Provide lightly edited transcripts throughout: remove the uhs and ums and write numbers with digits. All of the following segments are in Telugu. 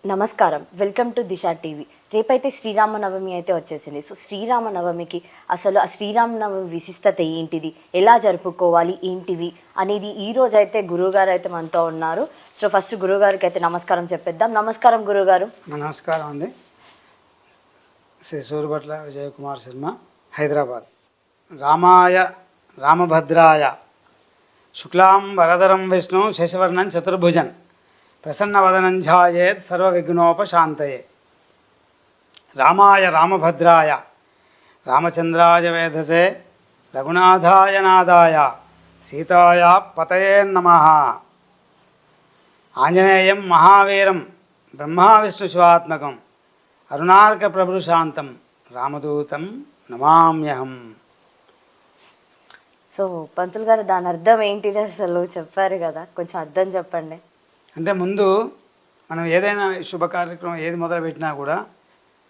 నమస్కారం, వెల్కమ్ టు దిశ టీవీ. రేపైతే శ్రీరామనవమి అయితే వచ్చేసింది. సో శ్రీరామనవమికి అసలు ఆ శ్రీరామనవమి విశిష్టత ఏంటిది, ఎలా జరుపుకోవాలి, ఏంటివి అనేది ఈరోజు అయితే గురువుగారు అయితే మనతో ఉన్నారు. సో ఫస్ట్ గురువుగారికి అయితే నమస్కారం చెప్పేద్దాం. నమస్కారం గురువుగారు. నమస్కారం అండి. శ్రీ సూర్యభట్ల విజయకుమార్ శర్మ, హైదరాబాద్. రామభద్రాయ శుక్లాం వరదరం విష్ణు శశివర్ణం చతుర్భుజన్ ప్రసన్నవదనం ధ్యాయేత్ సర్వవిఘ్నోపశాంతయే. రామాయ రామభద్రాయ రామచంద్రాయ వేధసే రఘునాథాయ నాదాయ సీతాయ పతయే నమః. ఆంజనేయం మహావీరం బ్రహ్మా విష్ణు శివాత్మకం అరుణార్క ప్రభుశాంతం రామదూతం నమామ్యహం. సో పంతులు గారు, దాని అర్థం ఏంటిది అసలు చెప్పారు కదా, కొంచెం అర్థం చెప్పండి. అంటే ముందు మనం ఏదైనా శుభ కార్యక్రమం ఏది మొదలుపెట్టినా కూడా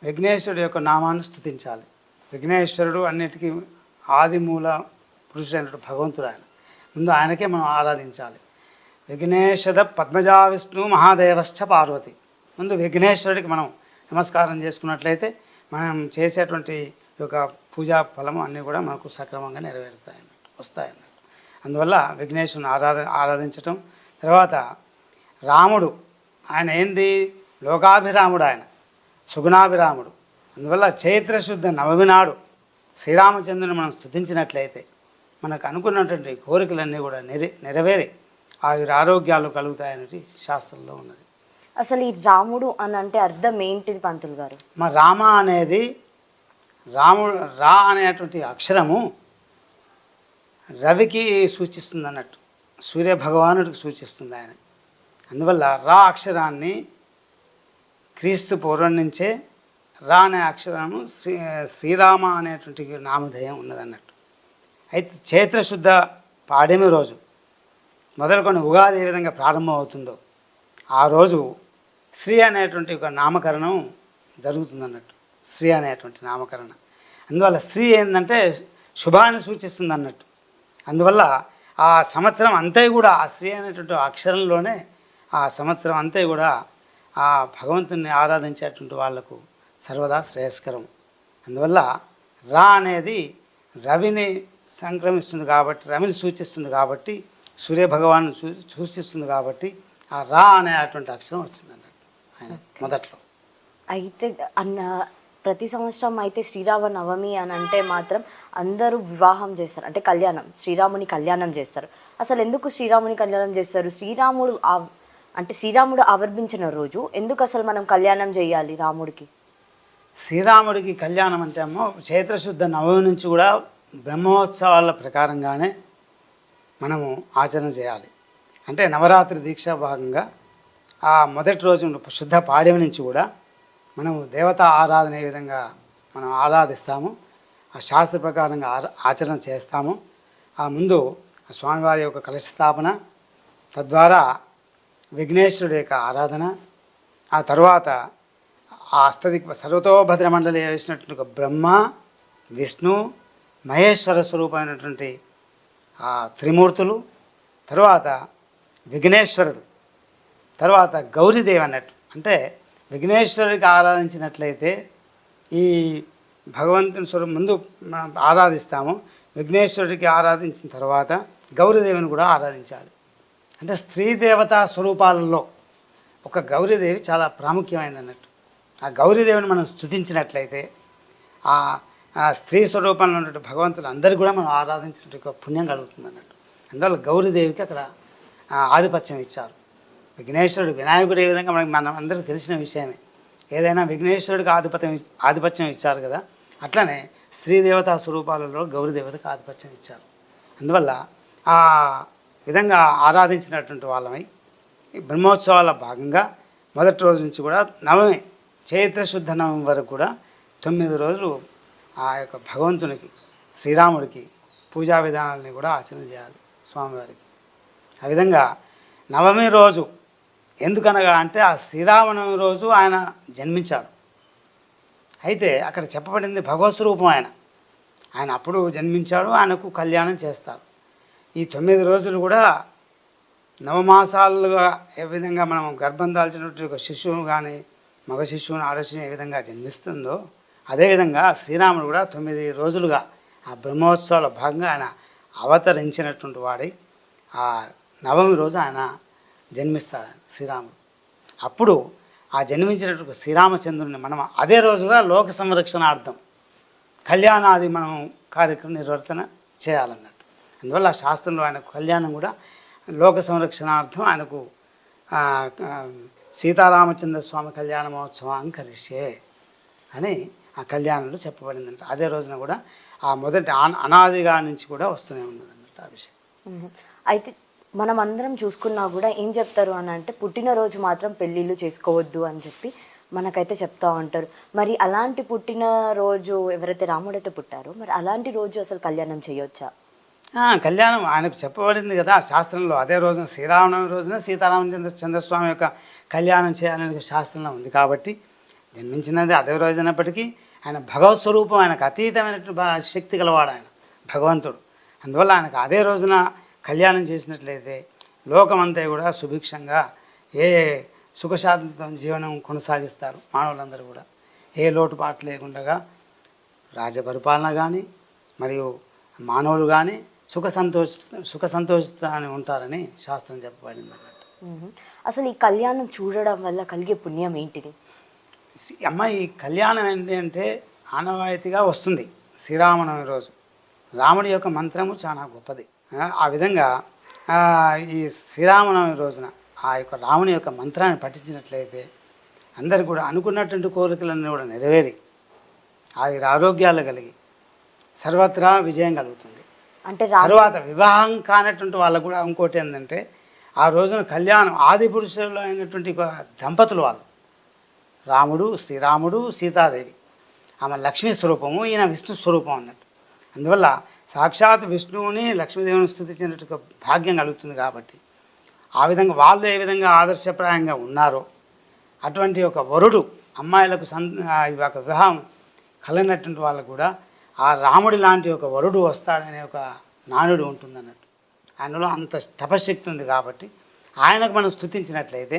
విఘ్నేశ్వరుడు యొక్క నామాన్ని స్తుతించాలి. విఘ్నేశ్వరుడు అన్నిటికీ ఆది మూల పురుషుడైనటువంటి భగవంతుడు ఆయన. ముందు ఆయనకే మనం ఆరాధించాలి. విఘ్నేశద పద్మజా విష్ణు మహాదేవశ్చ పార్వతి. ముందు విఘ్నేశ్వరుడికి మనం నమస్కారం చేసుకున్నట్లయితే మనం చేసేటువంటి యొక్క పూజా ఫలము అన్నీ కూడా మనకు సక్రమంగా వస్తాయన్నట్టు. అందువల్ల విఘ్నేశ్వరుని ఆరాధించటం. తర్వాత రాముడు ఆయన ఏంది, లోకాభిరాముడు, ఆయన సుగుణాభిరాముడు. అందువల్ల చైత్రశుద్ధ నవమి నాడు శ్రీరామచంద్రుని మనం స్తుతించినట్లయితే మనకు అనుకున్నటువంటి కోరికలన్నీ కూడా నెరవేరి ఆరోగ్యాలు కలుగుతాయనేది శాస్త్రంలో ఉన్నది. అసలు ఈ రాముడు అని అంటే అర్థం ఏంటిది పంతులు గారు? మా రామ అనేది రాముడు రా అనేటువంటి అక్షరము రవికి సూచిస్తుంది అన్నట్టు, సూర్యభగవానుడికి సూచిస్తుంది ఆయన. అందువల్ల రా అక్షరాన్ని క్రీస్తు పూర్వం నుంచే రా అనే అక్షరము శ్రీరామ అనేటువంటి నామధేయం ఉన్నదన్నట్టు. అయితే చైత్రశుద్ధ పాడ్యమి రోజు మొదలుకొని ఉగాది ఏ విధంగా ప్రారంభం అవుతుందో ఆ రోజు శ్రీ అనేటువంటి ఒక నామకరణం జరుగుతుందన్నట్టు. శ్రీ అనేటువంటి నామకరణం. అందువల్ల స్త్రీ ఏంటంటే శుభాన్ని సూచిస్తుంది అన్నట్టు. అందువల్ల ఆ సంవత్సరం అంతే కూడా ఆ శ్రీ అనేటువంటి అక్షరంలోనే ఆ సంవత్సరం అంతే కూడా ఆ భగవంతుని ఆరాధించేటువంటి వాళ్లకు సర్వదా శ్రేయస్కరం. అందువల్ల రా అనేది రవిని సంక్రమిస్తుంది కాబట్టి, రవిని సూచిస్తుంది కాబట్టి, సూర్యభగవాను సూచిస్తుంది కాబట్టి ఆ రా అనేటువంటి అక్షరం వచ్చిందన్నట్టు ఆయన మొదట్లో. అయితే ప్రతి సంవత్సరం అయితే శ్రీరామ నవమి అని అంటే మాత్రం అందరూ వివాహం చేస్తారు, అంటే కళ్యాణం, శ్రీరాముని కళ్యాణం చేస్తారు. అసలు ఎందుకు శ్రీరాముని కళ్యాణం చేస్తారు? శ్రీరాముడు ఆవిర్భించిన రోజు ఎందుకు అసలు మనం కళ్యాణం చేయాలి రాముడికి? శ్రీరాముడికి కళ్యాణం అంటే అమ్మో చైత్రశుద్ధ నవమి నుంచి కూడా బ్రహ్మోత్సవాల ప్రకారంగానే మనము ఆచరణ చేయాలి. అంటే నవరాత్రి దీక్ష భాగంగా ఆ మొదటి రోజు శుద్ధ పాడ్యమి నుంచి కూడా మనము దేవతా ఆరాధన ఏ విధంగా మనం ఆరాధిస్తాము, ఆ శాస్త్ర ప్రకారంగా ఆచరణ చేస్తాము. ఆ ముందు స్వామివారి యొక్క కలశ స్థాపన, తద్వారా విఘ్నేశ్వరుడి యొక్క ఆరాధన, ఆ తర్వాత ఆ సర్వతోభద్ర మండలి వేసినటువంటి బ్రహ్మ విష్ణు మహేశ్వర స్వరూపమైనటువంటి ఆ త్రిమూర్తులు, తర్వాత విఘ్నేశ్వరుడు, తర్వాత గౌరీదేవి అన్నట్టు. అంటే విఘ్నేశ్వరుడికి ఆరాధించినట్లయితే ఈ భగవంతుని స్వరూపం ముందు ఆరాధిస్తాము. విఘ్నేశ్వరుడికి ఆరాధించిన తర్వాత గౌరీదేవిని కూడా ఆరాధించాలి. అంటే స్త్రీ దేవతా స్వరూపాలలో ఒక గౌరీదేవి చాలా ప్రాముఖ్యమైనది అన్నట్టు. ఆ గౌరీదేవిని మనం స్తుతించినట్లయితే ఆ స్త్రీ స్వరూపంలో ఉన్నటువంటి భగవంతులు అందరికీ కూడా మనం ఆరాధించినట్టు పుణ్యం కలుగుతుంది అన్నట్టు. అందువల్ల గౌరీదేవికి అక్కడ ఆధిపత్యం ఇచ్చారు. విఘ్నేశ్వరుడు, వినాయకుడు ఏ విధంగా మనం అందరికీ తెలిసిన విషయమే. ఏదైనా విఘ్నేశ్వరుడికి ఆధిపత్యం ఇచ్చారు కదా, అట్లనే స్త్రీ దేవతా స్వరూపాలలో గౌరీదేవతకు ఆధిపత్యం ఇచ్చారు. అందువల్ల ఆ విధంగా ఆరాధించినటువంటి వాళ్ళమై బ్రహ్మోత్సవాల భాగంగా మొదటి రోజు నుంచి కూడా నవమి, చైత్రశుద్ధ నవమి వరకు కూడా 9 రోజులు ఆ యొక్క భగవంతునికి, శ్రీరాముడికి పూజా విధానాలని కూడా ఆచరణ చేయాలి స్వామివారికి. ఆ విధంగా నవమి రోజు ఎందుకనగా అంటే ఆ శ్రీరామనవమి రోజు ఆయన జన్మించాడు. అయితే అక్కడ చెప్పబడింది భగవత్ స్వరూపం ఆయన అప్పుడు జన్మించాడు, ఆయనకు కళ్యాణం చేస్తారు. ఈ 9 రోజులు కూడా నవమాసాలుగా ఏ విధంగా మనం గర్భం దాల్చినటువంటి ఒక శిశువు కానీ మగ శిశువుని ఆడ శిశువుని ఏ విధంగా జన్మిస్తుందో అదేవిధంగా శ్రీరాముడు కూడా 9 రోజులుగా ఆ బ్రహ్మోత్సవాల భాగంగా ఆయన అవతరించినటువంటి వాడి ఆ నవమి రోజు ఆయన జన్మిస్తాడు శ్రీరాముడు. అప్పుడు ఆ జన్మించినటువంటి శ్రీరామచంద్రుని మనం అదే రోజుగా లోక సంరక్షణార్థం కళ్యాణాది మనం కార్యక్రమం నిర్వర్తన చేయాలన్నట్టు. అందువల్ల ఆ శాస్త్రంలో ఆయనకు కళ్యాణం కూడా లోక సంరక్షణార్థం ఆయనకు సీతారామచంద్ర స్వామి కళ్యాణ మహోత్సవం కలిసే అని ఆ కళ్యాణంలో చెప్పబడిందంట. అదే రోజున కూడా ఆ మొదటి అనాదిగా నుంచి కూడా వస్తూనే ఉన్నది అన్నట్టు ఆ విషయం. అయితే మనం అందరం చూసుకున్నా కూడా ఏం చెప్తారు అని అంటే పుట్టినరోజు మాత్రం పెళ్ళిళ్ళు చేసుకోవద్దు అని చెప్పి మనకైతే చెప్తా ఉంటారు. మరి అలాంటి పుట్టినరోజు ఎవరైతే రాముడైతే పుట్టారో మరి అలాంటి రోజు అసలు కళ్యాణం చేయొచ్చా? కళ్యాణం ఆయనకు చెప్పబడింది కదా శాస్త్రంలో. అదే రోజున శ్రీరామనవమి రోజున సీతారామచంద్రస్వామి యొక్క కళ్యాణం చేయాలనే శాస్త్రంలో ఉంది. కాబట్టి జన్మించినది అదే రోజునప్పటికీ ఆయన భగవత్ స్వరూపం, ఆయనకు అతీతమైనటువంటి శక్తి గలవాడు ఆయన భగవంతుడు. అందువల్ల ఆయనకు అదే రోజున కళ్యాణం చేసినట్లయితే లోకమంతా కూడా సుభిక్షంగా ఏ సుఖశాంతితో జీవనం కొనసాగిస్తారు మానవులందరూ కూడా. ఏ లోటుపాటు లేకుండా రాజ్యపరిపాలన కానీ మరియు మానవులు కానీ సుఖ సంతోషితాన్ని ఉంటారని శాస్త్రం చెప్పబడింది అన్నట్టు. అసలు ఈ కళ్యాణం చూడడం వల్ల కలిగే పుణ్యం ఏంటిది? అమ్మ ఈ కళ్యాణం ఏంటి అంటే ఆనవాయితీగా వస్తుంది శ్రీరామనవమి రోజు. రాముడి యొక్క మంత్రము చాలా గొప్పది. ఆ విధంగా ఈ శ్రీరామనవమి రోజున ఆ యొక్క రాముని యొక్క మంత్రాన్ని పఠించినట్లయితే అందరు కూడా అనుకున్నటువంటి కోరికలన్నీ కూడా నెరవేరి ఆరోగ్యాలు కలిగి సర్వత్రా విజయం కలుగుతుంది. అంటే తర్వాత వివాహం కానటువంటి వాళ్ళకు కూడా ఇంకోటి ఏంటంటే ఆ రోజున కళ్యాణం ఆది పురుషులు అయినటువంటి దంపతులు వాళ్ళు రాముడు శ్రీరాముడు సీతాదేవి. ఆమె లక్ష్మీ స్వరూపము, ఈయన విష్ణు స్వరూపం అన్నట్టు. అందువల్ల సాక్షాత్ విష్ణువుని లక్ష్మీదేవిని స్తుతించినట్టు భాగ్యం కలుగుతుంది. కాబట్టి ఆ విధంగా వాళ్ళు ఏ విధంగా ఆదర్శప్రాయంగా ఉన్నారో అటువంటి ఒక వరుడు అమ్మాయిలకు ఒక వివాహం కలిగినటువంటి వాళ్ళకు కూడా ఆ రాముడి లాంటి ఒక వరుడు వస్తాడనే ఒక నానుడు ఉంటుందన్నట్టు. ఆయనలో అంత తపశక్తి ఉంది. కాబట్టి ఆయనకు మనం స్తుతించినట్లయితే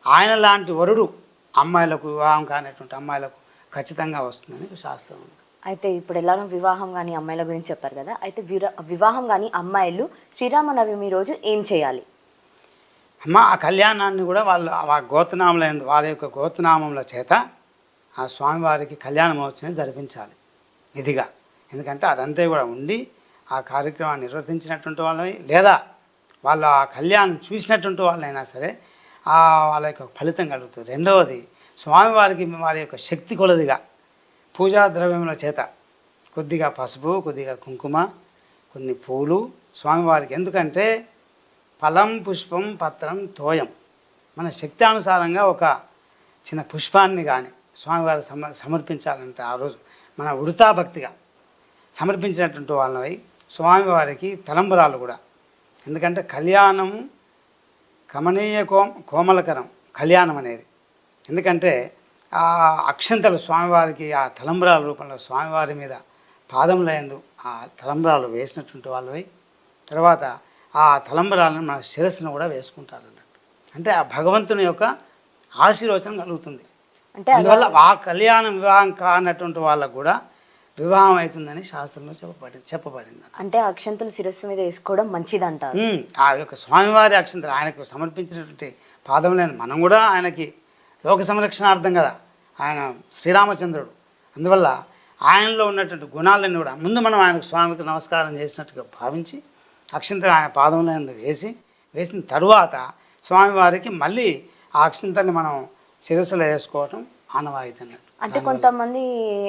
ఆయన లాంటి వరుడు అమ్మాయిలకు వివాహం కానటువంటి అమ్మాయిలకు ఖచ్చితంగా వస్తుందని శాస్త్రం ఉంది. అయితే ఇప్పుడు ఎలానో వివాహం కానీ అమ్మాయిల గురించి చెప్పారు కదా, అయితే వివాహం కానీ అమ్మాయిలు శ్రీరామనవమి రోజు ఏం చేయాలి? అమ్మ ఆ కళ్యాణాన్ని కూడా వాళ్ళు వాళ్ళ యొక్క గోత్రనామముల చేత ఆ స్వామివారికి కళ్యాణ మహోత్సవం జరిపించాలి విధిగా. ఎందుకంటే అదంతా కూడా ఉండి ఆ కార్యక్రమాన్ని నిర్వర్తించినటువంటి వాళ్ళని లేదా వాళ్ళు ఆ కళ్యాణం చూసినటువంటి వాళ్ళైనా సరే వాళ్ళ యొక్క ఫలితం కలుగుతుంది. రెండవది స్వామివారికి వారి యొక్క శక్తి కొలదిగా పూజా ద్రవ్యముల చేత కొద్దిగా పసుపు, కొద్దిగా కుంకుమ, కొన్ని పూలు స్వామివారికి. ఎందుకంటే ఫలం పుష్పం పత్రం తోయం మన శక్తి అనుసారంగా ఒక చిన్న పుష్పాన్ని కానీ స్వామివారికి సమర్పించాలంటే ఆ రోజు మన ఉడతా భక్తిగా సమర్పించినటువంటి వాళ్ళవి స్వామివారికి తలంబరాలు కూడా. ఎందుకంటే కళ్యాణం కమనీయ కోమలకరం కళ్యాణం అనేది. ఎందుకంటే ఆ అక్షంతలు స్వామివారికి ఆ తలంబరాల రూపంలో స్వామివారి మీద పాదముల యందు ఆ తలంబరాలు వేసినటువంటి వాళ్ళవి. తర్వాత ఆ తలంబరాలను మన శిరస్సును కూడా వేసుకుంటారు అన్నట్టు. అంటే ఆ భగవంతుని యొక్క ఆశీర్వచనం కలుగుతుంది. అంటే అందువల్ల ఆ కళ్యాణం వివాహం కానటువంటి వాళ్ళకు కూడా వివాహం అవుతుందని శాస్త్రంలో చెప్పబడింది. అంటే అక్షంతలు శిరస్సు మీద వేసుకోవడం మంచిదంటారు. ఆ యొక్క స్వామివారి అక్షంతలు ఆయనకు సమర్పించినటువంటి పాదములను మనం కూడా ఆయనకి లోక సంరక్షణార్థం కదా ఆయన శ్రీరామచంద్రుడు. అందువల్ల ఆయనలో ఉన్నటువంటి గుణాలన్నీ కూడా ముందు మనం ఆయనకు స్వామికి నమస్కారం చేసినట్టుగా భావించి అక్షంతలు ఆయన పాదములను వేసిన తరువాత స్వామివారికి మళ్ళీ ఆ అక్షంతల్ని మనం శిరస్సులో వేసుకోవటం ఆనవాయితీ అన్నట్టు. అంటే కొంతమంది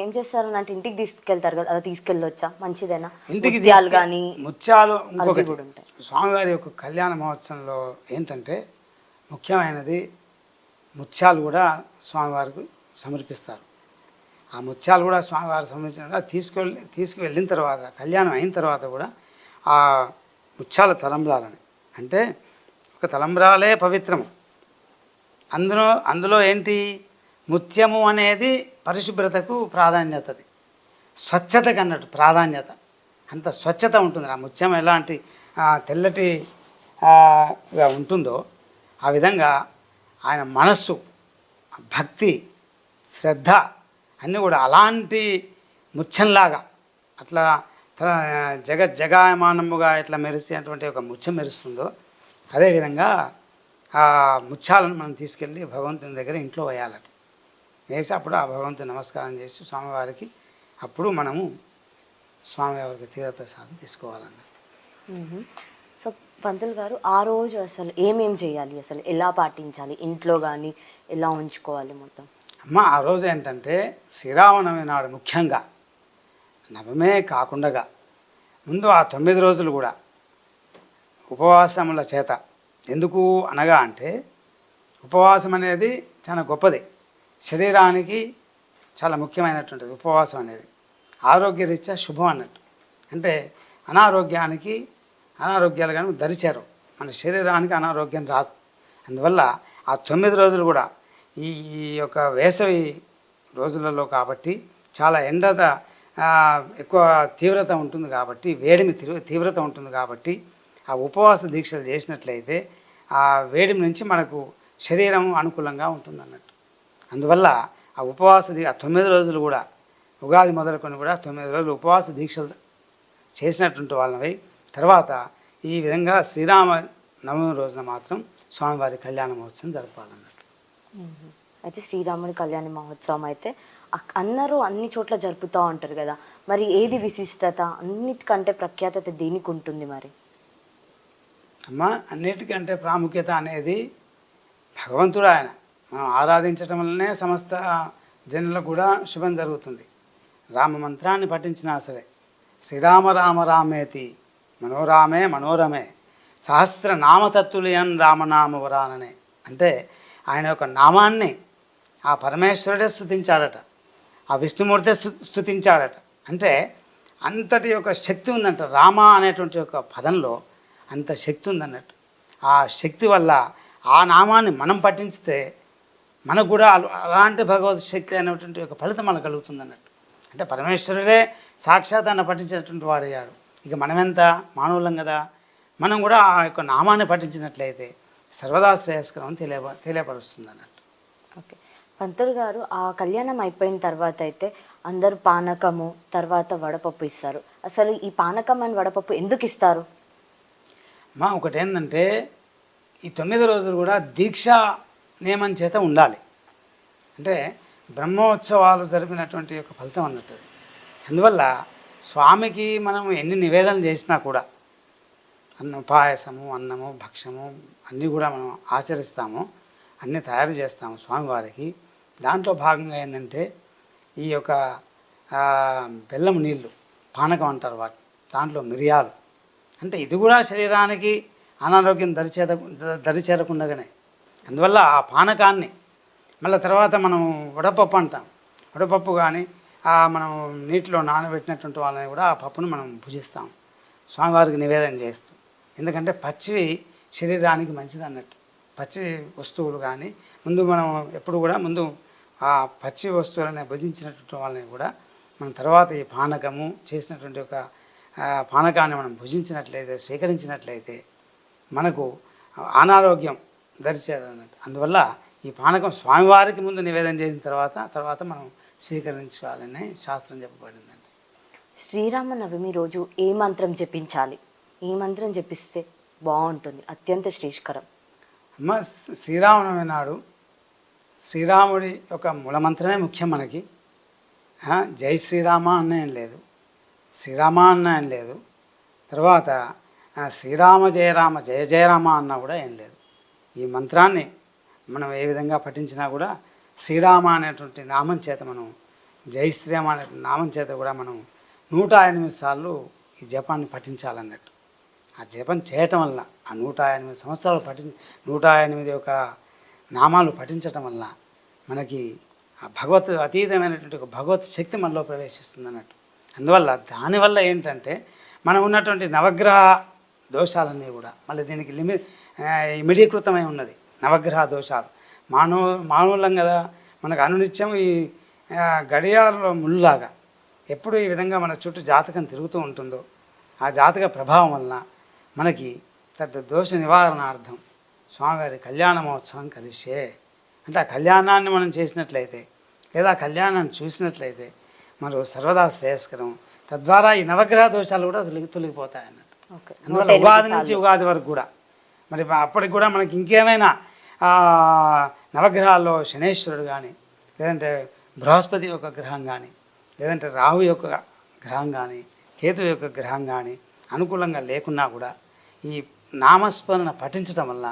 ఏం చేస్తారు అంటే ఇంటికి తీసుకెళ్తారు కదా, అలా తీసుకెళ్ళొచ్చా? మంచిదేనా? ఇంటికి కానీ ముత్యాలు ఇంకొకటి స్వామివారి యొక్క కళ్యాణ మహోత్సవంలో ఏంటంటే ముఖ్యమైనది ముత్యాలు కూడా స్వామివారికి సమర్పిస్తారు. ఆ ముత్యాలు కూడా స్వామివారికి సమర్పించిన తీసుకువెళ్ళిన తర్వాత కళ్యాణం అయిన తర్వాత కూడా ఆ ముత్యాల తలంబ్రాలని అంటే ఒక తలంబ్రాలే పవిత్రము. అందులో ఏంటి ముత్యము అనేది పరిశుభ్రతకు ప్రాధాన్యతది, స్వచ్ఛతకు అన్నట్టు ప్రాధాన్యత. అంత స్వచ్ఛత ఉంటుంది. ఆ ముత్యం ఎలాంటి తెల్లటి గా ఉంటుందో ఆ విధంగా ఆయన మనస్సు, భక్తి, శ్రద్ధ అన్నీ కూడా అలాంటి ముత్యంలాగా అట్లా జగాయమానముగా ఇట్లా మెరిసేటువంటి ఒక ముత్యం మెరుస్తుందో అదేవిధంగా ఆ ముత్యాలను మనం తీసుకెళ్ళి భగవంతుని దగ్గర ఇంట్లో వేయాలట. వేసి అప్పుడు ఆ భగవంతుని నమస్కారం చేసి స్వామివారికి అప్పుడు మనము స్వామివారికి తీర్థప్రసాదం తీసుకోవాలన్న. సో పంతులు గారు ఆ రోజు అసలు ఏమేం చేయాలి, అసలు ఎలా పాటించాలి, ఇంట్లో కానీ ఎలా ఉంచుకోవాలి మొత్తం? అమ్మ ఆ రోజు ఏంటంటే శ్రీరామనవమి నాడు ముఖ్యంగా నవమే కాకుండా ముందు ఆ 9 రోజులు కూడా ఉపవాసముల చేత, ఎందుకు అనగా అంటే ఉపవాసం అనేది చాలా గొప్పది, శరీరానికి చాలా ముఖ్యమైనటువంటిది ఉపవాసం అనేది, ఆరోగ్యరీత్యా శుభం అన్నట్టు. అంటే అనారోగ్యాలు కానీ దరిచేరు, మన శరీరానికి అనారోగ్యం రాదు. అందువల్ల ఆ 9 రోజులు కూడా ఈ యొక్క వేసవి రోజులలో కాబట్టి చాలా ఎక్కువ తీవ్రత ఉంటుంది కాబట్టి, వేడిమి తీవ్రత ఉంటుంది కాబట్టి ఆ ఉపవాస దీక్షలు చేసినట్లయితే ఆ వేడిమి నుంచి మనకు శరీరం అనుకూలంగా ఉంటుంది అన్నట్టు. అందువల్ల ఆ ఆ 9 రోజులు కూడా ఉగాది మొదలుకొని కూడా 9 రోజులు ఉపవాస దీక్షలు చేసినటువంటి వాళ్ళవి. తర్వాత ఈ విధంగా శ్రీరామ నవమి రోజున మాత్రం స్వామివారి కళ్యాణ మహోత్సవం జరపాలన్నట్టు. అయితే శ్రీరాముడి కళ్యాణ మహోత్సవం అయితే అందరూ అన్ని చోట్ల జరుపుతూ ఉంటారు కదా, మరి ఏది విశిష్టత, అన్నిటికంటే ప్రఖ్యాతత దేనికి ఉంటుంది మరి? అమ్మ అన్నిటికంటే ప్రాముఖ్యత అనేది భగవంతుడు, ఆయన మనం ఆరాధించటం వల్లనే సమస్త జనులకు కూడా శుభం జరుగుతుంది. రామ మంత్రాన్ని పఠించినా సరే శ్రీరామ రామ రామేతి మనోరామే మనోరమే సహస్రనామతత్తుల్యన్ రామనామవరాననే, అంటే ఆయన యొక్క నామాన్ని ఆ పరమేశ్వరుడే స్తుతించాడట, ఆ విష్ణుమూర్తే స్తుతించాడట. అంటే అంతటి యొక్క శక్తి ఉందంట రామ అనేటువంటి ఒక పదంలో, అంత శక్తి ఉందన్నట్టు. ఆ శక్తి వల్ల ఆ నామాన్ని మనం పఠించితే మనకు కూడా అలాంటి భగవత్ శక్తి అనేటువంటి ఒక ఫలితం మనకు కలుగుతుంది అన్నట్టు. అంటే పరమేశ్వరుడే సాక్షాత్ అన్న పఠించినటువంటి వాడయ్యాడు. ఇక మనమెంత మానవులం కదా, మనం కూడా ఆ యొక్క నామాన్ని పఠించినట్లయితే సర్వదా శ్రేయస్కరం తెలియపరుస్తుంది అన్నట్టు. ఓకే పంతులు గారు, ఆ కళ్యాణం అయిపోయిన తర్వాత అయితే అందరూ పానకము తర్వాత వడపప్పు ఇస్తారు. అసలు ఈ పానకం అని వడపప్పు ఎందుకు ఇస్తారు? ఒకటి ఏంటంటే ఈ 9 రోజులు కూడా దీక్ష నియమం చేత ఉండాలి. అంటే బ్రహ్మోత్సవాలు జరిపినటువంటి యొక్క ఫలితం అన్నట్టు. అందువల్ల స్వామికి మనం ఎన్ని నివేదనలు చేసినా కూడా పాయసము, అన్నము, భక్షము అన్నీ కూడా మనం ఆచరిస్తాము, అన్నీ తయారు చేస్తాము స్వామివారికి. దాంట్లో భాగంగా ఏంటంటే ఈ యొక్క బెల్లం నీళ్ళు పానకం అంటారు వాటి, దాంట్లో మిరియాలు, అంటే ఇది కూడా శరీరానికి అనారోగ్యం దరిచేరకుండగానే. అందువల్ల ఆ పానకాన్ని మళ్ళీ తర్వాత మనం వడపప్పు అంటాం, వడపప్పు కానీ మనం నీటిలో నానబెట్టినటువంటి వాళ్ళని కూడా ఆ పప్పును మనం భుజిస్తాం స్వామివారికి నివేదన చేస్తూ. ఎందుకంటే పచ్చివి శరీరానికి మంచిది అన్నట్టు. పచ్చి వస్తువులు కానీ మనం ఎప్పుడు కూడా ముందు ఆ పచ్చి వస్తువులని భుజించినటువంటి వాళ్ళని కూడా మనం తర్వాత ఈ పానకము చేసినటువంటి ఒక పానకాన్ని మనం భుజించినట్లయితే, స్వీకరించినట్లయితే మనకు అనారోగ్యం దరిచేదన్నట్టు. అందువల్ల ఈ పానకం స్వామివారికి ముందు నివేదన చేసిన తర్వాత మనం స్వీకరించాలని శాస్త్రం చెప్పబడిందండి. శ్రీరామనవమి రోజు ఏ మంత్రం జపించాలి, ఏ మంత్రం జపిస్తే బాగుంటుంది, అత్యంత శ్రేష్కరం? అమ్మ శ్రీరామనవమి నాడు శ్రీరాముడి యొక్క మూలమంత్రమే ముఖ్యం మనకి. జై శ్రీరామ అన్న ఏం లేదు, శ్రీరామ అన్న ఏం లేదు, తర్వాత శ్రీరామ జయ రామ జయ జయ రామ అన్న కూడా ఏం లేదు. ఈ మంత్రాన్ని మనం ఏ విధంగా పఠించినా కూడా శ్రీరామ అనేటువంటి నామం చేత మనం, జై శ్రీరామ అనే నామం చేత కూడా మనం 108 సార్లు ఈ జపాన్ని పఠించాలన్నట్టు. ఆ జపం చేయటం వల్ల ఆ 108 సంవత్సరాలు 108 యొక్క నామాలు పఠించటం వల్ల మనకి ఆ అతీతమైనటువంటి ఒక భగవత్ శక్తి మనలో ప్రవేశిస్తుంది అన్నట్టు. అందువల్ల దానివల్ల ఏంటంటే మనం ఉన్నటువంటి నవగ్రహ దోషాలన్నీ కూడా మళ్ళీ దీనికి ఇమిడీకృతమై ఉన్నది. నవగ్రహ దోషాలు మానవులం కదా, మనకు అనునిత్యం ఈ గడియారంలో ముళ్ళలాగా ఎప్పుడు ఈ విధంగా మన చుట్టూ జాతకం తిరుగుతూ ఉంటుందో ఆ జాతక ప్రభావం వలన మనకి దోష నివారణార్థం స్వామివారి కళ్యాణ మహోత్సవం కలిసే అంటే ఆ కళ్యాణాన్ని మనం చేసినట్లయితే లేదా ఆ కళ్యాణాన్ని చూసినట్లయితే మనం సర్వదా శ్రేయస్కరం. తద్వారా ఈ నవగ్రహ దోషాలు కూడా తొలగిపోతాయి అన్నట్టు. అందువల్ల ఉగాది నుంచి ఉగాది వరకు కూడా మరి అప్పటికి కూడా మనకి ఇంకేమైనా నవగ్రహాల్లో శనేశ్వరుడు కానీ, లేదంటే బృహస్పతి యొక్క గ్రహం కానీ, లేదంటే రాహు యొక్క గ్రహం కానీ, కేతు యొక్క గ్రహం కానీ అనుకూలంగా లేకున్నా కూడా ఈ నామస్మరణ పఠించడం వల్ల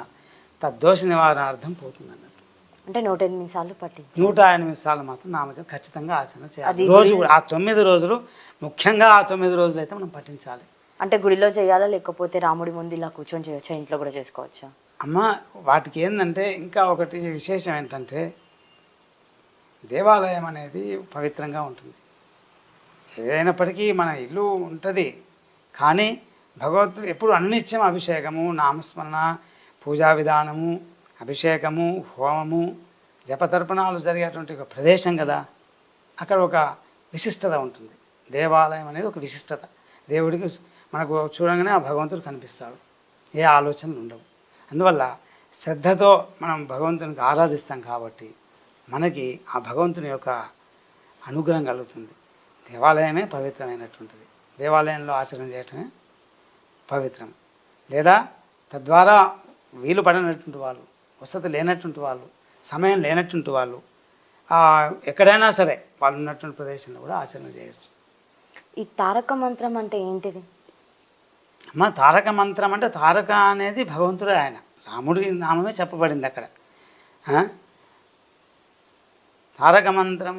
తద్దోష నివారణార్థం పోతుంది అన్నట్టు. అంటే 108 సార్లు పట్టించి 108 సార్లు మాత్రం నామజపం ఖచ్చితంగా ఆచరణ చేయాలి. రోజు కూడా ఆ 9 రోజులు, ముఖ్యంగా ఆ 9 రోజులు అయితే మనం పఠించాలి. అంటే గుడిలో చేయాలా లేకపోతే రాముడి ముందు ఇలా కూర్చొని చేయొచ్చా, ఇంట్లో కూడా చేసుకోవచ్చా? అమ్మ వాటికి ఏంటంటే ఇంకా ఒకటి విశేషం ఏంటంటే దేవాలయం అనేది పవిత్రంగా ఉంటుంది. ఏదైనప్పటికీ మన ఇల్లు ఉంటుంది, కానీ భగవద్గీత ఎప్పుడు అనిత్యం అభిషేకము, నామస్మరణ, పూజా విధానము, అభిషేకము, హోమము, జపతర్పణాలు జరిగేటువంటి ఒక ప్రదేశం కదా. అక్కడ ఒక విశిష్టత ఉంటుంది. దేవాలయం అనేది ఒక విశిష్టత. దేవుడికి మనకు చూడంగానే ఆ భగవంతుడు కనిపిస్తాడు, ఏ ఆలోచనలు ఉండవు. అందువల్ల శ్రద్ధతో మనం భగవంతునికి ఆరాధిస్తాం కాబట్టి మనకి ఆ భగవంతుని యొక్క అనుగ్రహం కలుగుతుంది. దేవాలయమే పవిత్రమైనటువంటిది. దేవాలయంలో ఆచరణ చేయటమే పవిత్రం. లేదా తద్వారా వీలు పడినటువంటి వాళ్ళు, వసతి లేనటువంటి వాళ్ళు, సమయం లేనటువంటి వాళ్ళు ఎక్కడైనా సరే వాళ్ళు ఉన్నటువంటి ప్రదేశంలో కూడా ఆచరణ చేయొచ్చు. ఈ తారక మంత్రం అంటే ఏంటిది? అమ్మ తారక మంత్రం అంటే తారక అనేది భగవంతుడే, ఆయన రాముడి నామమే చెప్పబడింది అక్కడ. తారక మంత్రం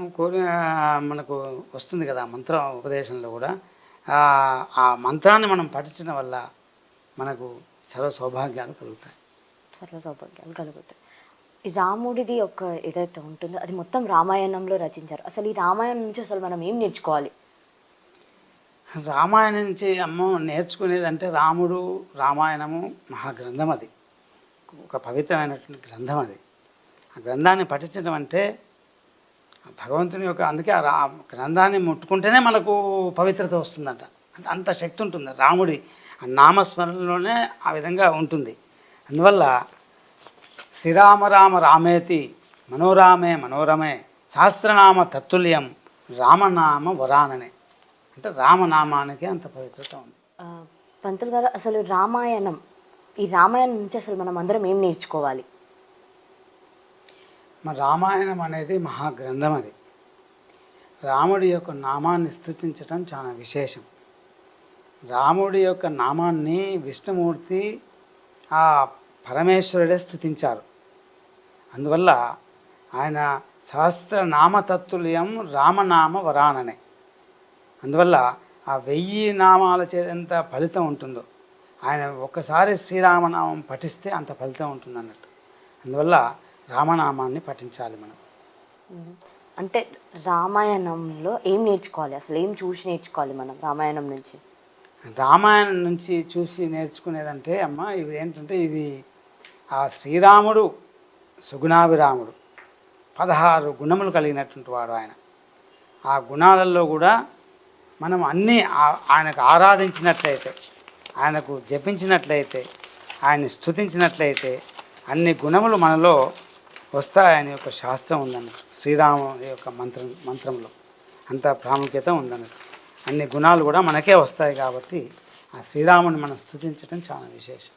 మనకు వస్తుంది కదా మంత్ర ఉపదేశంలో కూడా. ఆ మంత్రాన్ని మనం పఠించడం వల్ల మనకు సర్వ సౌభాగ్యాలు కలుగుతాయి. ఈ రాముడిది ఒక ఏదైతే ఉంటుందో అది మొత్తం రామాయణంలో రచించారు. అసలు ఈ రామాయణం నుంచి అసలు మనం ఏం నేర్చుకోవాలి? రామాయణం నుంచి నేర్చుకునేది అంటే రామాయణము మహాగ్రంథం, అది ఒక పవిత్రమైనటువంటి గ్రంథం. అది ఆ గ్రంథాన్ని పఠించడం అంటే భగవంతుని యొక్క, అందుకే ఆ గ్రంథాన్ని ముట్టుకుంటేనే మనకు పవిత్రత వస్తుందంట. అంటే అంత శక్తి ఉంటుంది రాముడి నామస్మరణలోనే ఆ విధంగా ఉంటుంది. అందువల్ల శ్రీరామ రామ రామేతి మనోరామే మనోరమే సహస్రనామ తత్తుల్యం రామనామ వరాననే. అంటే రామనామానికి అంత పవిత్రత ఉంది. పంతులు గారు, అసలు రామాయణం, ఈ రామాయణం నుంచి అసలు మనం అందరం ఏం నేర్చుకోవాలి? మన రామాయణం అనేది మహాగ్రంథం. అది రాముడి యొక్క నామాన్ని స్తుతించటం చాలా విశేషం. రాముడి యొక్క నామాన్ని విష్ణుమూర్తి ఆ పరమేశ్వరుడే స్తుతించారు. అందువల్ల ఆయన సహస్రనామతత్తుల్యం రామనామ వరాననే. అందువల్ల ఆ 1000 నామాల చేత ఫలితం ఉంటుందో, ఆయన ఒక్కసారి శ్రీరామనామం పఠిస్తే అంత ఫలితం ఉంటుంది అన్నట్టు. అందువల్ల రామనామాన్ని పఠించాలి మనం. అంటే రామాయణంలో ఏం నేర్చుకోవాలి, అసలు ఏం చూసి నేర్చుకోవాలి మనం రామాయణం నుంచి? రామాయణం నుంచి చూసి నేర్చుకునేదంటే అమ్మ ఇవి ఏంటంటే, ఇది ఆ శ్రీరాముడు సుగుణాభిరాముడు, 16 గుణములు కలిగినటువంటి వాడు ఆయన. ఆ గుణాలలో కూడా మనం అన్నీ ఆయనకు ఆరాధించినట్లయితే, ఆయనకు జపించినట్లయితే, ఆయన్ని స్తుతించినట్లయితే అన్ని గుణములు మనలో వస్తాయని ఒక శాస్త్రం ఉందన్నట్టు. శ్రీరాముడి యొక్క మంత్రంలో అంత ప్రాముఖ్యత ఉందన్నట్టు. అన్ని గుణాలు కూడా మనకే వస్తాయి కాబట్టి ఆ శ్రీరాముని మనం స్తుతించడం చాలా విశేషం.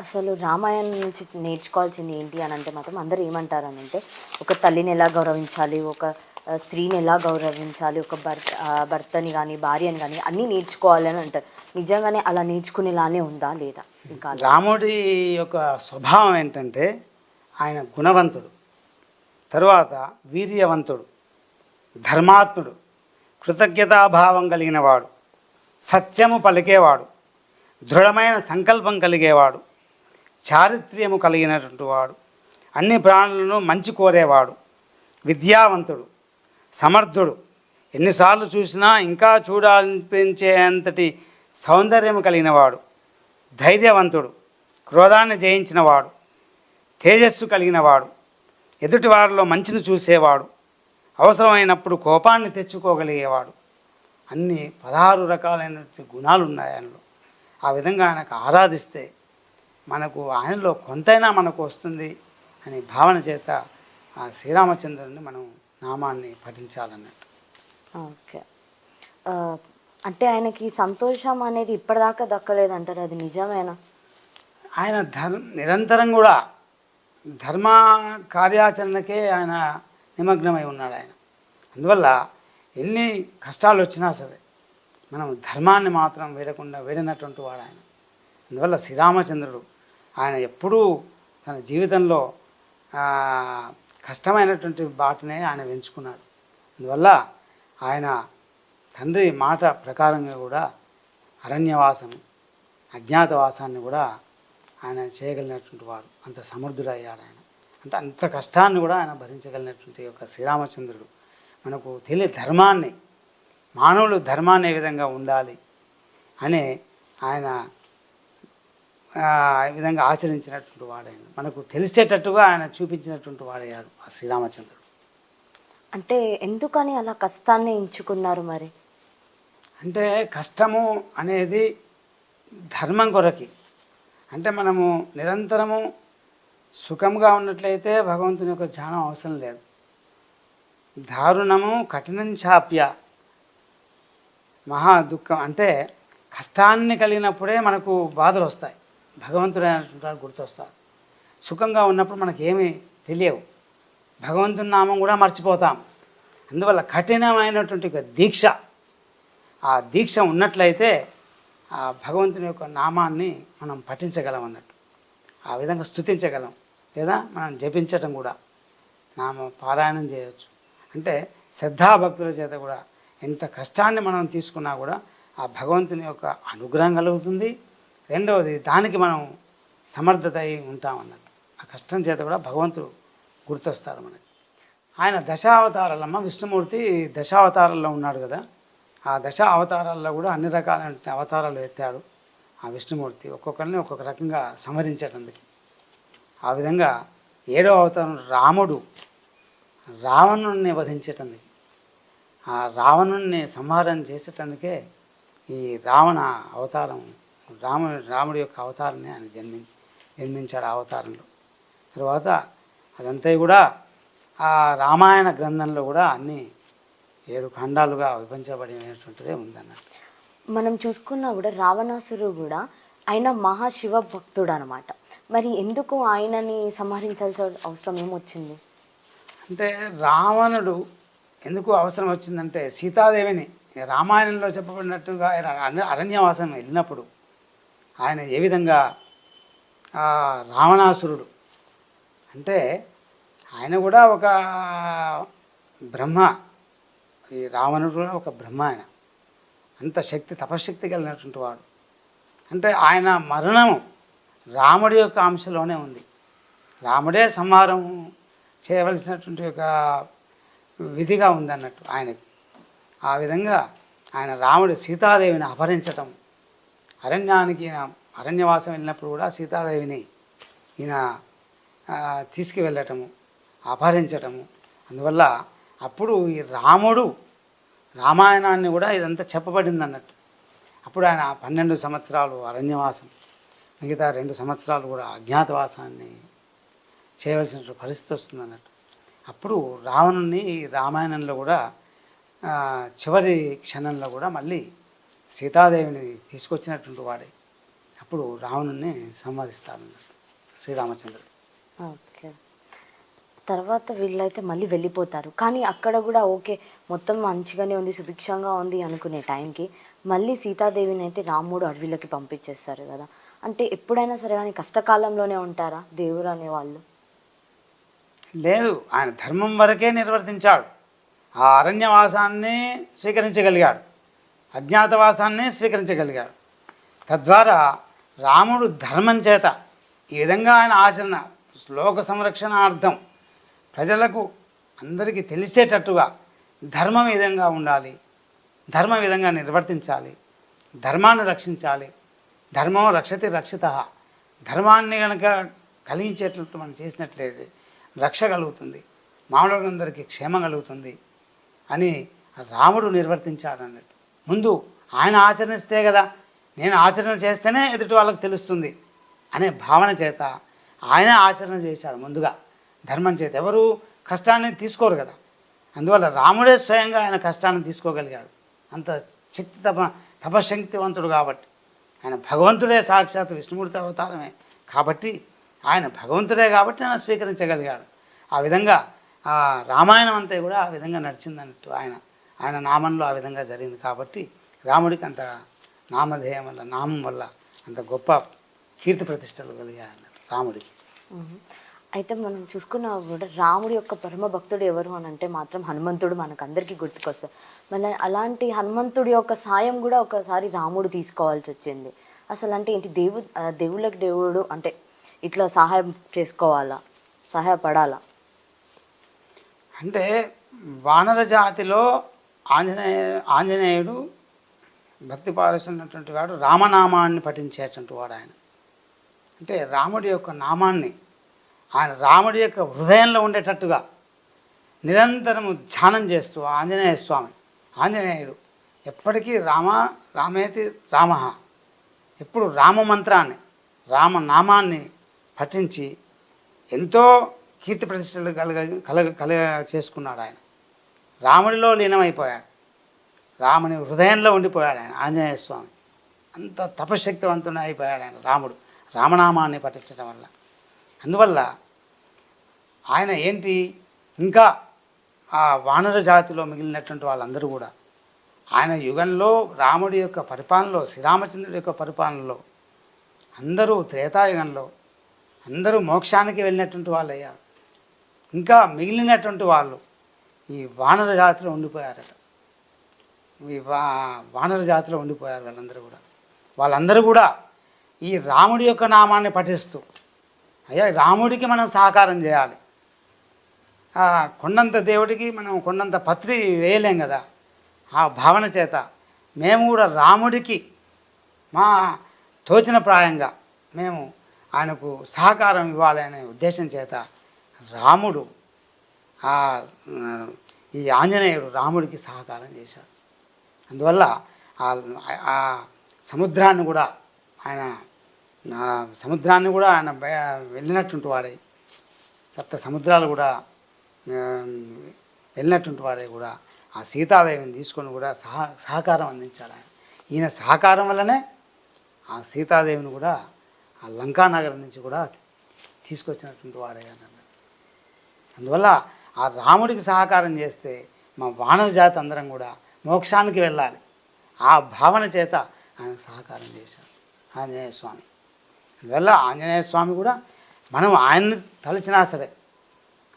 అసలు రామాయణం నుంచి నేర్చుకోవాల్సింది ఏంటి అని అంటే మాత్రం అందరూ ఏమంటారు అంటే, ఒక తల్లిని ఎలా గౌరవించాలి, ఒక స్త్రీని ఎలా గౌరవించాలి, ఒక భర్తని కానీ భార్యని కానీ అన్నీ నేర్చుకోవాలి అని అంటారు. నిజంగానే అలా నేర్చుకునేలానే ఉందా లేదా? ఇంకా రాముడి యొక్క స్వభావం ఏంటంటే ఆయన గుణవంతుడు, తరువాత వీర్యవంతుడు, ధర్మాత్ముడు, కృతజ్ఞతాభావం కలిగినవాడు, సత్యము పలికేవాడు, దృఢమైన సంకల్పం కలిగేవాడు, చారిత్ర్యము కలిగినటువంటి వాడు, అన్ని ప్రాణులను మంచి కోరేవాడు, విద్యావంతుడు, సమర్థుడు, ఎన్నిసార్లు చూసినా ఇంకా చూడాలనిపించేంతటి సౌందర్యము కలిగినవాడు, ధైర్యవంతుడు, క్రోధాన్ని జయించినవాడు, తేజస్సు కలిగినవాడు, ఎదుటివారిలో మంచిని చూసేవాడు, అవసరమైనప్పుడు కోపాన్ని తెచ్చుకోగలిగేవాడు. అన్ని 16 రకాలైనటువంటి గుణాలు ఉన్నాయి ఆయనలో. ఆ విధంగా ఆయనకు ఆరాధిస్తే మనకు ఆయనలో కొంతైనా మనకు వస్తుంది అని భావన చేత ఆ శ్రీరామచంద్రుని మనం నామాన్ని పఠించాలన్నట్టు. ఓకే. ఆ, అంటే ఆయనకి సంతోషం అనేది ఇప్పటిదాకా దక్కలేదంటారు, అది నిజమేనా? ఆయన నిరంతరం కూడా ధర్మ కార్యాచరణకే ఆయన నిమగ్నమై ఉన్నాడు ఆయన. అందువల్ల ఎన్ని కష్టాలు వచ్చినా సరే మనం ధర్మాన్ని మాత్రం వీడనటువంటి వాడు ఆయన. అందువల్ల శ్రీరామచంద్రుడు ఆయన ఎప్పుడూ తన జీవితంలో కష్టమైనటువంటి బాటనే ఆయన ఎంచుకున్నాడు. అందువల్ల ఆయన తండ్రి మాట ప్రకారంగా కూడా అరణ్యవాసం అజ్ఞాతవాసాన్ని కూడా ఆయన చేయగలిగినటువంటి వాడు. అంత సమర్థుడయ్యాడు ఆయన. అంటే అంత కష్టాన్ని కూడా ఆయన భరించగలిగినటువంటి యొక్క శ్రీరామచంద్రుడు మనకు ధర్మాన్ని, మానవులు ధర్మాన్ని ఏ విధంగా ఉండాలి అనే ఆయన ఈ విధంగా ఆచరించినటువంటి వాడైన మనకు తెలిసేటట్టుగా ఆయన చూపించినటువంటి వాడయ్యాడు ఆ శ్రీరామచంద్రుడు. అంటే ఎందుకని అలా కష్టాన్ని ఎంచుకున్నారు మరి? అంటే కష్టము అనేది ధర్మం కొరకి. అంటే మనము నిరంతరము సుఖంగా ఉన్నట్లయితే భగవంతుని యొక్క ధ్యానం అవసరం లేదు. దారుణము కఠినం చాప్య మహా దుఃఖం. అంటే కష్టాన్ని కలిగినప్పుడే మనకు బాధలు వస్తాయి, భగవంతుడు అయినటువంటి వాడు గుర్తొస్తాడు. సుఖంగా ఉన్నప్పుడు మనకేమీ తెలియవు, భగవంతుని నామం కూడా మర్చిపోతాం. అందువల్ల కఠినమైనటువంటి ఒక దీక్ష, ఆ దీక్ష ఉన్నట్లయితే ఆ భగవంతుని యొక్క నామాన్ని మనం పఠించగలం అన్నట్టు, ఆ విధంగా స్తుతించగలం, లేదా మనం జపించటం కూడా, నామ పారాయణం చేయవచ్చు. అంటే శ్రద్ధాభక్తుల చేత కూడా ఎంత కష్టాన్ని మనం తీసుకున్నా కూడా ఆ భగవంతుని యొక్క అనుగ్రహం కలుగుతుంది. రెండవది దానికి మనం సమర్థత అయి ఉంటాం అన్నట్టు. ఆ కష్టం చేత కూడా భగవంతుడు గుర్తొస్తాడు మనకి. ఆయన దశావతారాలమ్మ, విష్ణుమూర్తి దశావతారాల్లో ఉన్నాడు కదా. ఆ దశ అవతారాల్లో కూడా అన్ని రకాలైన అవతారాలు ఎత్తాడు ఆ విష్ణుమూర్తి, ఒక్కొక్కరిని ఒక్కొక్క రకంగా సంహరించేటందుకు. ఆ విధంగా 7వ అవతారం రాముడు రావణుణ్ణి వధించేటందుకు, ఆ రావణుణ్ణి సంహారం చేసేటందుకే ఈ రావణ అవతారం, రాముడి యొక్క అవతారాన్ని ఆయన జన్మించాడు ఆ అవతారంలో. తర్వాత అదంతా కూడా ఆ రామాయణ గ్రంథంలో కూడా అన్ని 7 ఖండాలుగా విభజించబడినటువంటిదే ఉందన్నట్టు. మనం చూసుకున్నా కూడా రావణాసురుడు కూడా ఆయన మహాశివ భక్తుడు అనమాట. మరి ఎందుకు ఆయనని సంహరించాల్సిన అవసరం ఏమొచ్చింది? అంటే రావణుడు ఎందుకు అవసరం వచ్చిందంటే సీతాదేవిని రామాయణంలో చెప్పబడినట్టుగా అరణ్యవాసం వెళ్ళినప్పుడు ఆయన ఏ విధంగా రావణాసురుడు అంటే ఆయన కూడా ఒక బ్రహ్మ, ఈ రావణుడు కూడా ఒక బ్రహ్మ. ఆయన అంత శక్తి, తపశక్తి కలిగినటువంటి వాడు. అంటే ఆయన మరణము రాముడి యొక్క అంశలోనే ఉంది. రాముడే సంహారం చేయవలసినటువంటి ఒక విధిగా ఉందన్నట్టు ఆయనకి. ఆ విధంగా ఆయన రాముడు సీతాదేవిని అపహరించటం, అరణ్యానికి అరణ్యవాసం వెళ్ళినప్పుడు కూడా సీతాదేవిని ఈయన తీసుకువెళ్ళటము, అపహరించటము. అందువల్ల అప్పుడు ఈ రాముడు రామాయణాన్ని కూడా ఇదంతా చెప్పబడింది అన్నట్టు. అప్పుడు ఆయన 12 సంవత్సరాలు అరణ్యవాసం, మిగతా 2 సంవత్సరాలు కూడా అజ్ఞాతవాసాన్ని చేయవలసిన పరిస్థితి వస్తుంది అన్నట్టు. అప్పుడు రావణుని రామాయణంలో కూడా చివరి క్షణంలో కూడా మళ్ళీ సీతాదేవిని తీసుకొచ్చినటువంటి వాడే అప్పుడు రావణుని సంహరిస్తారన్నట్టు శ్రీరామచంద్రుడు. ఓకే. తర్వాత వీళ్ళైతే మళ్ళీ వెళ్ళిపోతారు, కానీ అక్కడ కూడా ఓకే మొత్తం మంచిగానే ఉంది, సుభిక్షంగా ఉంది అనుకునే టైంకి మళ్ళీ సీతాదేవిని అయితే రాముడు అడవిలోకి పంపించేస్తారు కదా. అంటే ఎప్పుడైనా సరే కానీ కష్టకాలంలోనే ఉంటారా దేవుడు అనేవాళ్ళు? లేదు, ఆయన ధర్మం వరకే నిర్వర్తించాడు. ఆ అరణ్యవాసాన్ని స్వీకరించగలిగాడు, అజ్ఞాతవాసాన్ని స్వీకరించగలిగాడు. తద్వారా రాముడు ధర్మం చేత ఈ విధంగా ఆయన ఆచరణ, లోక సంరక్షణార్థం ప్రజలకు అందరికీ తెలిసేటట్టుగా ధర్మం ఈ విధంగా ఉండాలి, ధర్మ విధంగా నిర్వర్తించాలి, ధర్మాన్ని రక్షించాలి. ధర్మం రక్షతి రక్షిత. ధర్మాన్ని కనుక కలిగించేటట్టు మనం చేసినట్లయితే రక్ష కలుగుతుంది, మానవులందరికీ క్షేమం కలుగుతుంది అని రాముడు నిర్వర్తించాడు అన్నట్టు. ముందు ఆయన ఆచరిస్తే కదా నేను ఆచరణ చేస్తేనే ఎదుటి వాళ్ళకి తెలుస్తుంది అనే భావన చేత ఆయనే ఆచరణ చేశాడు ముందుగా ధర్మం చేత. ఎవరు కష్టాన్ని తీసుకోరు కదా, అందువల్ల రాముడే స్వయంగా ఆయన కష్టాన్ని తీసుకోగలిగాడు. అంత శక్తి తపశక్తివంతుడు కాబట్టి, ఆయన భగవంతుడే, సాక్షాత్ విష్ణుమూర్తి అవతారమే కాబట్టి, ఆయన భగవంతుడే కాబట్టి ఆయన స్వీకరించగలిగాడు. ఆ విధంగా ఆ రామాయణం అంతా కూడా ఆ విధంగా నడిచిందన్నట్టు. ఆయన నామంలో ఆ విధంగా జరిగింది కాబట్టి రాముడికి అంత నామధేయం వల్ల, నామం వల్ల అంత గొప్ప కీర్తి ప్రతిష్టలు కలిగాయి అన్నట్టు రాముడికి. అయితే మనం చూసుకున్నా కూడా రాముడి యొక్క పరమ భక్తుడు ఎవరు అని అంటే మాత్రం హనుమంతుడు మనకు అందరికీ గుర్తుకొస్తాడు. మళ్ళీ అలాంటి హనుమంతుడి యొక్క సాయం కూడా ఒకసారి రాముడు తీసుకోవాల్సి వచ్చింది. అసలు అంటే ఏంటి, దేవుళ్ళకి దేవుడు అంటే ఇట్లా సహాయం చేసుకోవాలా, సహాయపడాలా? అంటే వానర జాతిలో ఆంజనేయుడు భక్తి పారస్తున్నటువంటి వాడు, రామనామాన్ని పఠించేటువంటి వాడు ఆయన. అంటే రాముడి యొక్క నామాన్ని ఆయన రాముడి యొక్క హృదయంలో ఉండేటట్టుగా నిరంతరము ధ్యానం చేస్తూ ఆంజనేయుడు ఎప్పటికీ రామేతి రామ, ఎప్పుడు రామమంత్రాన్ని రామనామాన్ని పఠించి ఎంతో కీర్తి ప్రతిష్టలు కలగ చేసుకున్నాడు. ఆయన రాముడిలో లీనమైపోయాడు, రాముని హృదయంలో ఉండిపోయాడు ఆయన ఆంజనేయ స్వామి. అంత తపశక్తివంతుడు అయిపోయాడు ఆయన రాముడు రామనామాన్ని పఠించడం వల్ల. అందువల్ల ఆయన ఏంటి, ఇంకా ఆ వానర జాతిలో మిగిలినటువంటి వాళ్ళందరూ కూడా ఆయన యుగంలో రాముడి యొక్క పరిపాలనలో, శ్రీరామచంద్రుడి యొక్క పరిపాలనలో అందరూ త్రేతాయుగంలో అందరూ మోక్షానికి వెళ్ళినటువంటి వాళ్ళు అయ్యారు. ఇంకా మిగిలినటువంటి వాళ్ళు ఈ వానర జాతిలో ఉండిపోయారట. ఈ వానర జాతిలో ఉండిపోయారు వాళ్ళందరూ కూడా ఈ రాముడి యొక్క నామాన్ని పఠిస్తూ, అయ్యా రాముడికి మనం సహకారం చేయాలి, కొండంత దేవుడికి మనం కొండంత పత్రి వేయలేం కదా, ఆ భావన చేత మేము కూడా రాముడికి మా తోచిన ప్రాయంగా మేము ఆయనకు సహకారం ఇవ్వాలి అనే ఉద్దేశం చేత రాముడు ఈ ఆంజనేయుడు రాముడికి సహకారం చేశాడు. అందువల్ల ఆ సముద్రాన్ని కూడా ఆయన వెళ్ళినటువంటి వాడే, సప్త సముద్రాలు కూడా వెళ్ళినటువంటి వాడే కూడా ఆ సీతాదేవిని తీసుకొని కూడా సహకారం అందించాడు ఆయన. ఈయన సహకారం వల్లనే ఆ సీతాదేవిని కూడా ఆ లంకానగరం నుంచి కూడా తీసుకొచ్చినటువంటి వాడే అన్నాడు. అందువల్ల ఆ రాముడికి సహకారం చేస్తే మా వానర జాతి అందరం కూడా మోక్షానికి వెళ్ళాలి, ఆ భావన చేత ఆయన సహకారం చేశాడు ఆంజనేయ స్వామి. అందువల్ల ఆంజనేయ స్వామి కూడా మనం ఆయన్ని తలచినా సరే,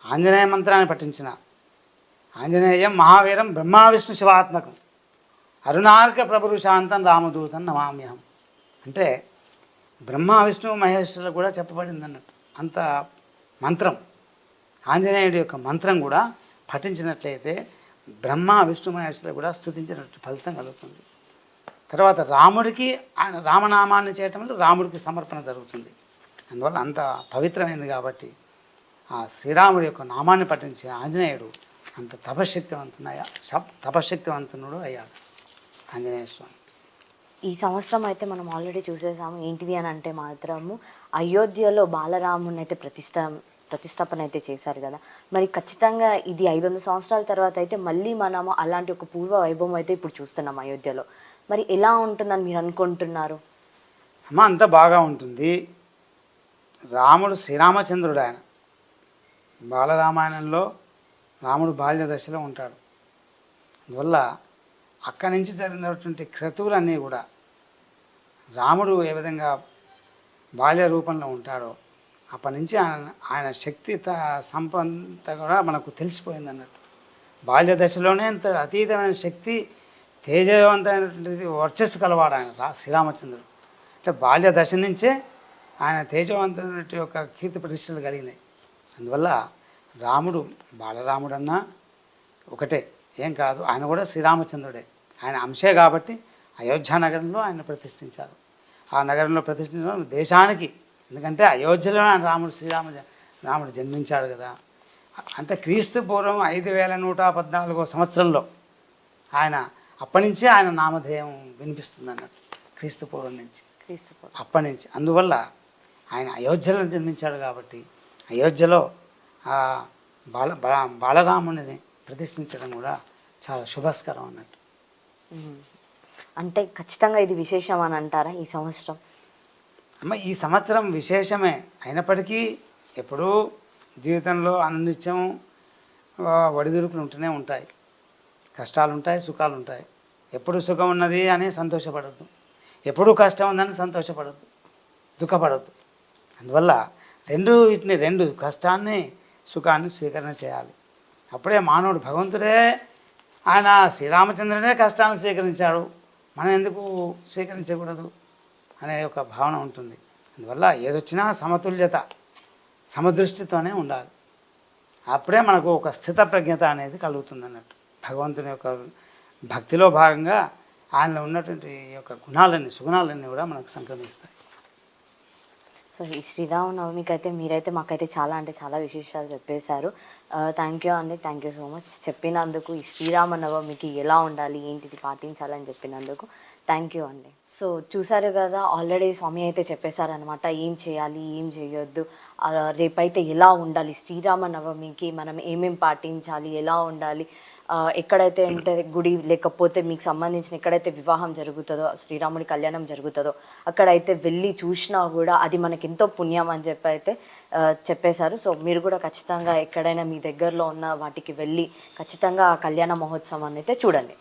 ఆంజనేయ మంత్రాన్ని పఠించిన, ఆంజనేయం మహావీరం బ్రహ్మ విష్ణు శివాత్మకం అరుణార్క ప్రభురుషాంతం రామదూతం నమామ్యహం అంటే బ్రహ్మ విష్ణు మహేశ్వరులు కూడా చెప్పబడింది అన్నట్టు. అంత మంత్రం ఆంజనేయుడి యొక్క మంత్రం కూడా పఠించినట్లయితే బ్రహ్మ విష్ణు మహేశ్వరులు కూడా స్తుతించినట్టు ఫలితం కలుగుతుంది. తర్వాత రాముడికి ఆయన రామనామాన్ని చేయటం వల్ల రాముడికి సమర్పణ జరుగుతుంది. అందువల్ల అంత పవిత్రమైనది కాబట్టి ఆ శ్రీరాముడి యొక్క నామాన్ని పఠించే ఆంజనేయుడు అంత తపశక్తివంతుడు అయ్యాడు ఆంజనేయ స్వామి. ఈ సంవత్సరం అయితే మనం ఆల్రెడీ చూసేసాము. ఏంటిది అని అంటే మాత్రము అయోధ్యలో బాలరాముని అయితే ప్రతిష్టాపన అయితే చేశారు కదా. మరి ఖచ్చితంగా ఇది 500 సంవత్సరాల తర్వాత అయితే మళ్ళీ మనము అలాంటి ఒక పూర్వ వైభవం అయితే ఇప్పుడు చూస్తున్నాం అయోధ్యలో. మరి ఎలా ఉంటుందని మీరు అనుకుంటున్నారు? అమ్మ అంత బాగా ఉంటుంది. రాముడు శ్రీరామచంద్రుడు, ఆయన బాలరామాయణంలో రాముడు బాల్య దశలో ఉంటాడు. అందువల్ల అక్కడి నుంచి జరిగినటువంటి క్రతువులన్నీ కూడా రాముడు ఏ విధంగా బాల్య రూపంలో ఉంటాడో అప్పటి నుంచి ఆయన శక్తి సంపద కూడా మనకు తెలిసిపోయింది అన్నట్టు. బాల్య దశలోనే అంత అతీతమైన శక్తి, తేజవంతమైనటువంటి వర్చస్సు కలవాడు ఆయన శ్రీరామచంద్రుడు. అంటే బాల్య దశ నుంచే ఆయన తేజవంతమైన యొక్క కీర్తి ప్రతిష్టలు కలిగినాయి. అందువల్ల రాముడు బాలరాముడన్నా ఒకటే, ఏం కాదు. ఆయన కూడా శ్రీరామచంద్రుడే, ఆయన అంశే కాబట్టి అయోధ్య నగరంలో ఆయన ప్రతిష్ఠించారు. ఆ నగరంలో ప్రతిష్ఠించడం దేశానికి, ఎందుకంటే అయోధ్యలో రాముడు జన్మించాడు కదా. అంటే క్రీస్తు పూర్వం 5114 సంవత్సరంలో ఆయన అప్పటి నుంచే ఆయన నామధేయం వినిపిస్తుంది అన్నట్టు. క్రీస్తు పూర్వం నుంచి. క్రీస్తు పూర్వం. అప్పటి నుంచి అందువల్ల ఆయన అయోధ్యలో జన్మించాడు కాబట్టి అయోధ్యలో ఆ బాలరాముని ప్రతిష్ఠించడం కూడా చాలా శుభస్కరం అన్నట్టు. అంటే ఖచ్చితంగా ఇది విశేషం అని అంటారా ఈ సంవత్సరం? అమ్మ ఈ సంవత్సరం విశేషమే అయినప్పటికీ ఎప్పుడూ జీవితంలో అనునిత్యం ఒడిదుడుకులు ఉంటూనే ఉంటాయి, కష్టాలు ఉంటాయి, సుఖాలు ఉంటాయి. ఎప్పుడు సుఖం ఉన్నది అని సంతోషపడద్దు, ఎప్పుడూ కష్టం ఉందని సంతోషపడద్దు, దుఃఖపడద్దు. అందువల్ల వీటిని రెండు కష్టాన్ని సుఖాన్ని స్వీకరణ చేయాలి. అప్పుడే మానవుడు భగవంతుడే ఆయన శ్రీరామచంద్రుడే కష్టాన్ని స్వీకరించాడు, మనం ఎందుకు స్వీకరించకూడదు అనే ఒక భావన ఉంటుంది. అందువల్ల ఏదొచ్చినా సమతుల్యత సమదృష్టితోనే ఉండాలి. అప్పుడే మనకు ఒక స్థిత ప్రజ్ఞత అనేది కలుగుతుంది అన్నట్టు. భగవంతుని యొక్క భక్తిలో భాగంగా ఆయనలో ఉన్నటువంటి యొక్క గుణాలన్నీ సుగుణాలన్నీ కూడా మనకు సంక్రమిస్తాయి. సో ఈ శ్రీరామనవమికి అయితే మీరైతే మాకైతే చాలా అంటే చాలా విశేషాలు చెప్పేశారు. థ్యాంక్ యూ అండి, థ్యాంక్ యూ సో మచ్ చెప్పినందుకు. ఈ శ్రీరామనవమికి ఎలా ఉండాలి ఏంటిది పాటించాలని చెప్పినందుకు థ్యాంక్ యూ అండి. సో చూసారు కదా, ఆల్రెడీ స్వామి అయితే చెప్పేశారనమాట ఏం చేయాలి ఏం చేయొద్దు, రేపైతే ఎలా ఉండాలి, శ్రీరామనవమికి మనం ఏమేం పాటించాలి, ఎలా ఉండాలి, ఎక్కడైతే అంటే గుడి లేకపోతే మీకు సంబంధించిన ఎక్కడైతే వివాహం జరుగుతుందో శ్రీరాముడి కళ్యాణం జరుగుతుందో అక్కడైతే వెళ్ళి చూసినా కూడా అది మనకి ఎంతో పుణ్యం అని చెప్పి అయితే చెప్పేశారు. సో మీరు కూడా ఖచ్చితంగా ఎక్కడైనా మీ దగ్గరలో ఉన్న వాటికి వెళ్ళి ఖచ్చితంగా ఆ కళ్యాణ మహోత్సవాన్ని అయితే చూడండి.